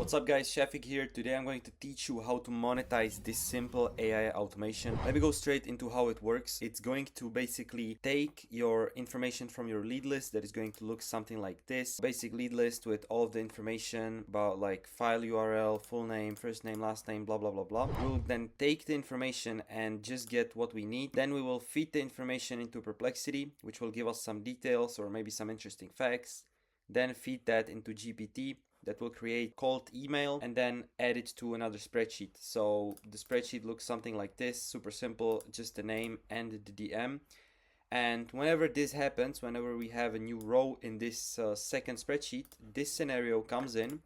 What's up guys, Shafik here. Today I'm going to teach you how to monetize this simple AI automation. Let me go straight into how it works. It's going to basically take your information from your lead list that is going to look something like this. Basic lead list with all of the information about like file URL, full name, first name, last name, blah, blah, blah, blah. We'll then take the information and just get what we need. Then we will feed the information into Perplexity, which will give us some details or maybe some interesting facts. Then feed that into GPT. That will create cold email and then add it to another spreadsheet. So the spreadsheet looks something like this, super simple, just the name and the DM. And whenever this happens, whenever we have a new row in this second spreadsheet, this scenario comes in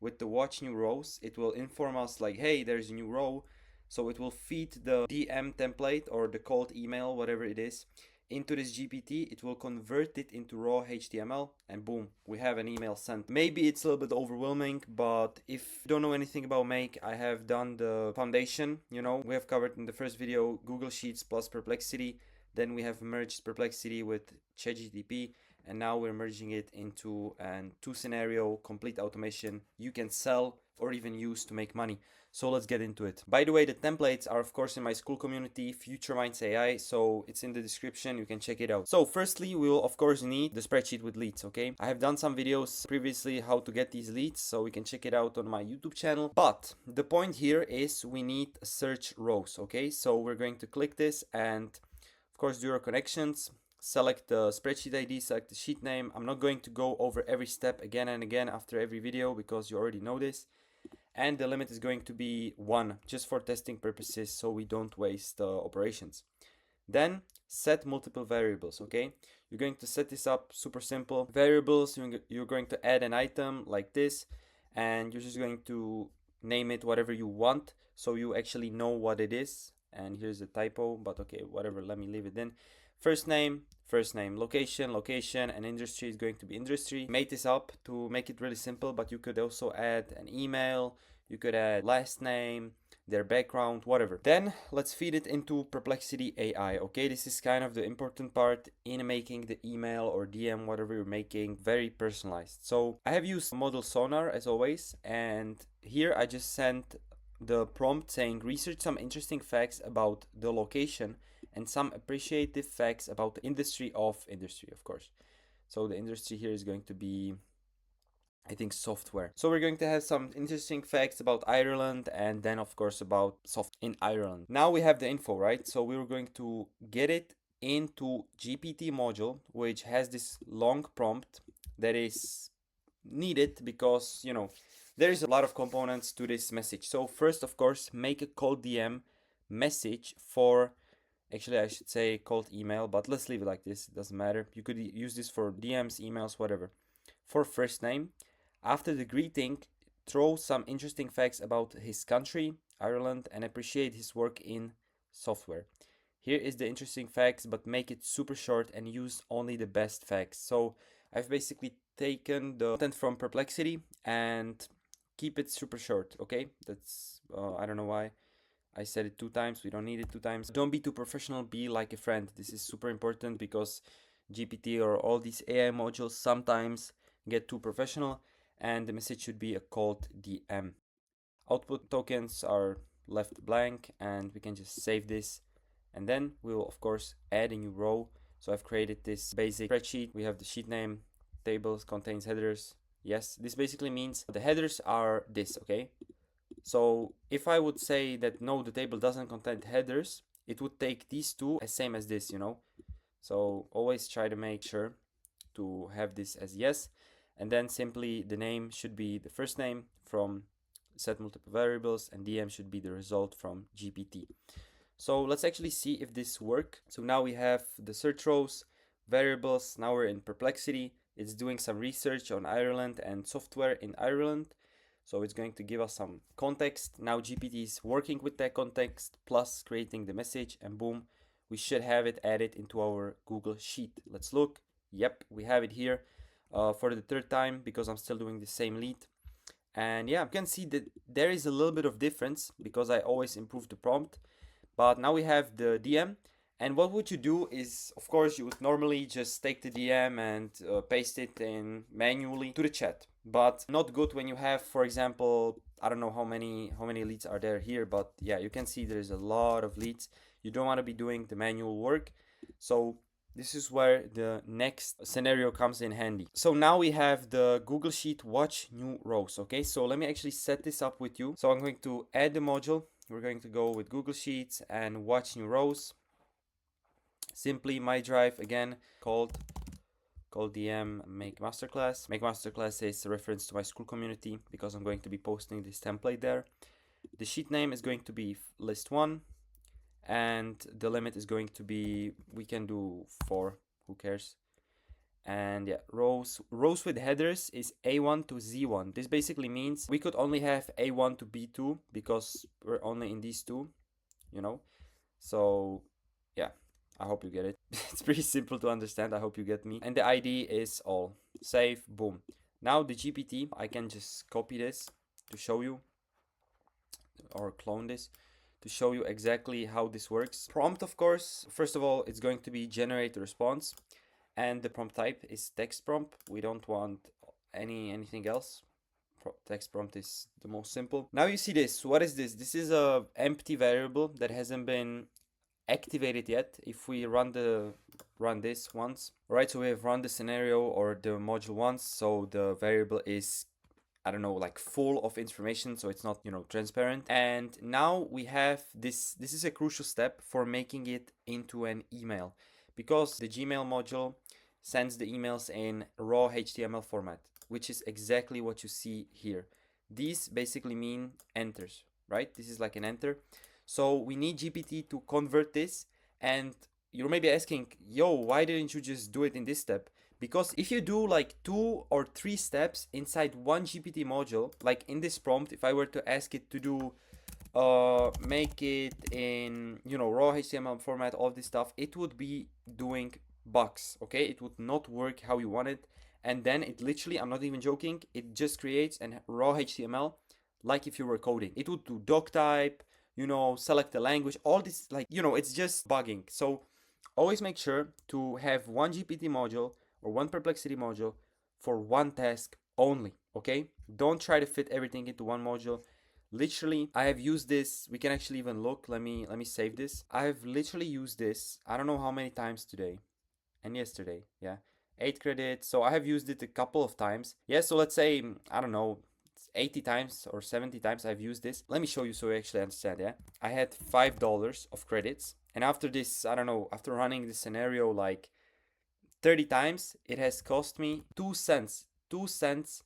with the watch new rows. It will inform us like, hey, there's a new row. So it will feed the DM template or the cold email, whatever it is, into this GPT. It will convert it into raw HTML and boom, we have an email sent. Maybe it's a little bit overwhelming, but if you don't know anything about Make, I have done the foundation. We have covered in the first video Google Sheets plus Perplexity. Then we have merged Perplexity with ChatGPT, and now we're merging it into an two scenario complete automation you can sell or even use to make money. So let's get into it. By the way, the templates are of course in my school community, FutureMinds AI, so it's in the description, you can check it out. So firstly, we will of course need the spreadsheet with leads, okay? I have done some videos previously how to get these leads, so we can check it out on my YouTube channel. But the point here is we need search rows, okay? So we're going to click this and of course do your connections. Select the spreadsheet ID, select the sheet name. I'm not going to go over every step again and again after every video because you already know this. And the limit is going to be 1 just for testing purposes so we don't waste operations. Then set multiple variables, okay? You're going to set this up super simple. Variables, you're going to add an item like this and you're just going to name it whatever you want so you actually know what it is. And here's a typo, but okay, whatever, let me leave it in. First name, location, and industry is going to be industry. Made this up to make it really simple, but you could also add an email, you could add last name, their background, whatever. Then let's feed it into Perplexity AI, okay? This is kind of the important part in making the email or DM, whatever you're making, very personalized. So I have used model Sonar as always, and here I just sent the prompt saying research some interesting facts about the location and some appreciative facts about the industry, of course. So the industry here is going to be, I think, software. So we're going to have some interesting facts about Ireland and then of course about software in Ireland. Now we have the info, right? So we were going to get it into GPT module, which has this long prompt that is needed because, there is a lot of components to this message. So first, of course, make a cold DM message for, actually I should say cold email, but let's leave it like this, it doesn't matter. You could use this for DMs, emails, whatever. For first name, after the greeting, throw some interesting facts about his country, Ireland, and appreciate his work in software. Here is the interesting facts, but make it super short and use only the best facts. So I've basically taken the content from Perplexity and keep it super short, okay? That's, I don't know why I said it 2 times. We don't need it 2 times. Don't be too professional, be like a friend. This is super important because GPT or all these AI modules sometimes get too professional and the message should be a cold DM. Output tokens are left blank and we can just save this. And then we will of course add a new row. So I've created this basic spreadsheet. We have the sheet name, tables, contains headers. Yes, this basically means the headers are this, okay? So if I would say that no, the table doesn't contain headers, it would take these two as same as this, So always try to make sure to have this as yes. And then simply the name should be the first name from set multiple variables and DM should be the result from GPT. So let's actually see if this works. So now we have the search rows, variables, now we're in Perplexity. It's doing some research on Ireland and software in Ireland. So it's going to give us some context. Now GPT is working with that context plus creating the message and boom, we should have it added into our Google Sheet. Let's look. Yep, we have it here for the 3rd time because I'm still doing the same lead. And yeah, you can see that there is a little bit of difference because I always improve the prompt. But now we have the DM And what would you do is, of course, you would normally just take the DM and paste it in manually to the chat. But not good when you have, for example, I don't know how many leads are there here, but yeah, you can see there's a lot of leads. You don't want to be doing the manual work. So this is where the next scenario comes in handy. So now we have the Google Sheet watch new rows. Okay, so let me actually set this up with you. So I'm going to add the module. We're going to go with Google Sheets and watch new rows. Simply my drive again called DM make masterclass. Make masterclass is a reference to my school community because I'm going to be posting this template there. The sheet name is going to be list 1 and the limit is going to be, we can do 4, who cares. And yeah, rows with headers is A1 to Z1. This basically means we could only have A1 to B2 because we're only in these two, you know. So yeah, I hope you get it. It's pretty simple to understand. I hope you get me. And the ID is all. Save, boom. Now the GPT, I can just copy this to show you, or clone this to show you exactly how this works. Prompt, of course, first of all, it's going to be generate a response, and the prompt type is text prompt. We don't want anything else. Text prompt is the most simple. Now you see this. What is this? This is a empty variable that hasn't been activated yet. If we run this once, right? So we have run the scenario or the module once, so the variable is, I don't know, like full of information, so it's not, you know, transparent. And now we have this is a crucial step for making it into an email, because the Gmail module sends the emails in raw HTML format, which is exactly what you see here. These basically mean enters, right? This is like an enter. So we need GPT to convert this, and you're maybe asking, yo, why didn't you just do it in this step? Because if you do like 2 or 3 steps inside one GPT module, like in this prompt, if I were to ask it to do make it in, you know, raw HTML format, all this stuff, it would be doing bugs, okay? It would not work how you want it. And then it literally, I'm not even joking, it just creates a raw HTML like if you were coding. It would do doc type, you know, select the language, all this, like, you know, it's just bugging. So always make sure to have one GPT module or one Perplexity module for one task only, okay? Don't try to fit everything into one module. Literally, I have used this. We can actually even look. Let me save this. I have literally used this, I don't know how many times today and yesterday. Yeah, 8 credits. So I have used it a couple of times. Yeah, so let's say, I don't know, 80 times or 70 times I've used this. Let me show you so you actually understand. Yeah, I had $5 of credits, and after this, I don't know, after running this scenario like 30 times, it has cost me 2 cents. 2 cents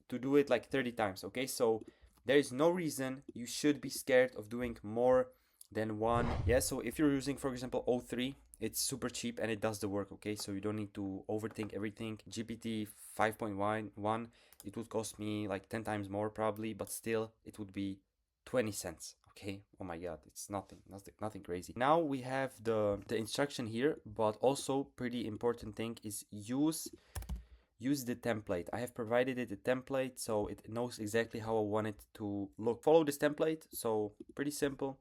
to do it like 30 times, okay? So there is no reason you should be scared of doing more than one. Yeah, so if you're using, for example, O3, it's super cheap and it does the work, okay? So you don't need to overthink everything. GPT 5.1, it would cost me like 10 times more probably, but still it would be 20 cents. Okay, oh my god, it's nothing crazy. Now we have the instruction here, but also pretty important thing is use the template. I have provided it a template so it knows exactly how I want it to look. Follow this template, so pretty simple.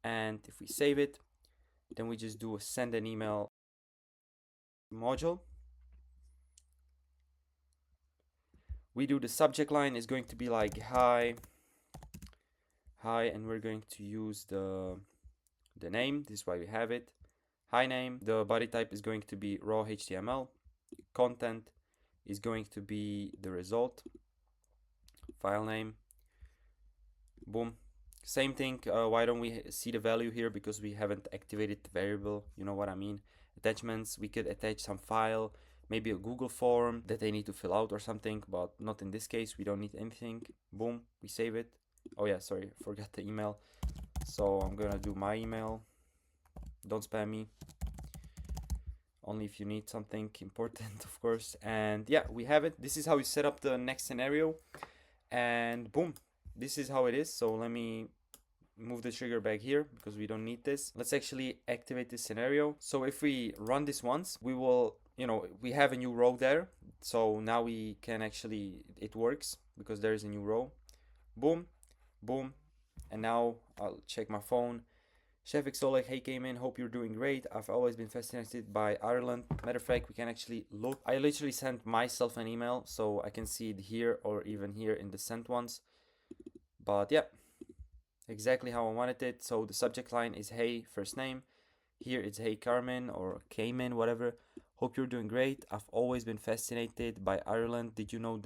And if we save it, then we just do a send an email module. We do the subject line is going to be like hi, and we're going to use the name. This is why we have it. Hi name. The body type is going to be raw HTML. Content is going to be the result. File name. Boom. Same thing. Why don't we see the value here? Because we haven't activated the variable. You know what I mean? Attachments. We could attach some file, maybe a Google form that they need to fill out or something, but not in this case. We don't need anything. Boom. We save it. Oh yeah, sorry, forgot the email. So I'm gonna do my email. Don't spam me. Only if you need something important, of course. And yeah, we have it. This is how we set up the next scenario. And boom, this is how it is. So let me move the trigger back here because we don't need this. Let's actually activate this scenario. So if we run this once, we will, you know, we have a new row there. So now we can actually, it works because there is a new row. Boom, boom. And now I'll check my phone. Chef Oleg, hey, came in. Hope you're doing great. I've always been fascinated by Ireland. Matter of fact, we can actually look. I literally sent myself an email, so I can see it here or even here in the sent ones. But yeah, exactly how I wanted it. So the subject line is hey, first name. Here it's hey Carmen or Cayman, whatever. Hope you're doing great. I've always been fascinated by Ireland. Did you know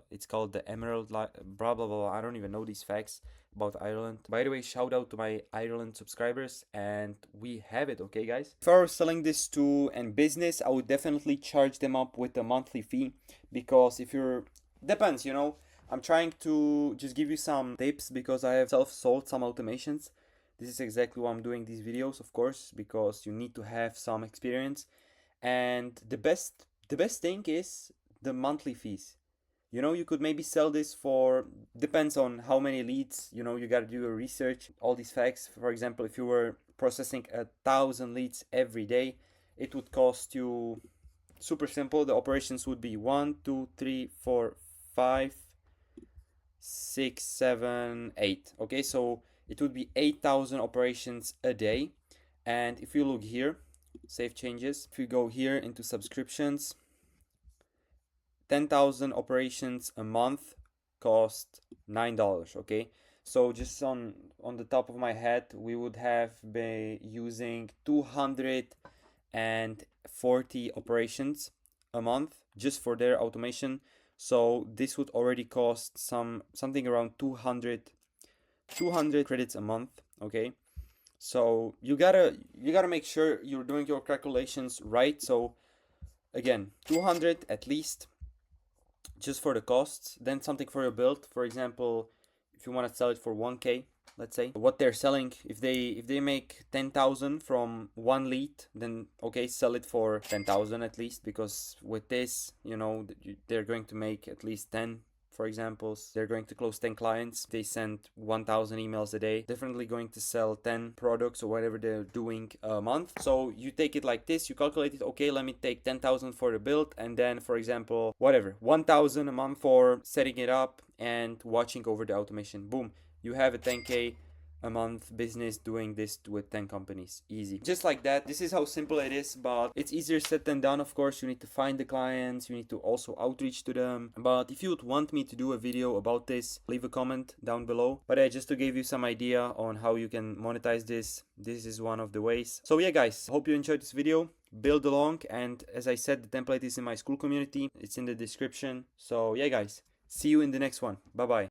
it's called the Emerald blah blah blah. I don't even know these facts about Ireland. By the way, shout out to my Ireland subscribers, and we have it, okay guys? If I were selling this to a business, I would definitely charge them up with a monthly fee, because if you're depends, you know. I'm trying to just give you some tips because I have self-sold some automations. This is exactly why I'm doing these videos, of course, because you need to have some experience. And the best thing is the monthly fees. You know, you could maybe sell this for, depends on how many leads, you know, you got to do your research, all these facts. For example, if you were processing 1,000 leads every day, it would cost you, super simple, the operations would be 1, 2, 3, 4, 5, 6, 7, 8. Okay, so it would be 8,000 operations a day. And if you look here, save changes, if you go here into subscriptions, 10,000 operations a month cost $9. Okay, so just on the top of my head, we would have been using 240 operations a month just for their automation. So this would already cost something around 200 credits a month. Okay, so you gotta make sure you're doing your calculations right. So again, 200 at least just for the costs, then something for your build. For example, if you want to sell it for 1k, let's say what they're selling, if they make 10,000 from one lead, then okay, sell it for 10,000 at least, because with this, you know, they're going to make at least 10. For example, they're going to close 10 clients. They send 1,000 emails a day. Definitely going to sell 10 products or whatever they're doing a month. So you take it like this, you calculate it, okay, let me take 10,000 for the build, and then, for example, whatever, 1,000 a month for setting it up and watching over the automation. Boom, you have a 10k a month business doing this with 10 companies. Easy. Just like that. This is how simple it is, but it's easier said than done. Of course, you need to find the clients, you need to also outreach to them. But if you would want me to do a video about this, leave a comment down below. But just to give you some idea on how you can monetize this, this is one of the ways. So yeah guys, hope you enjoyed this video. Build along, and as I said, the template is in my school community. It's in the description. So yeah guys, see you in the next one. Bye bye.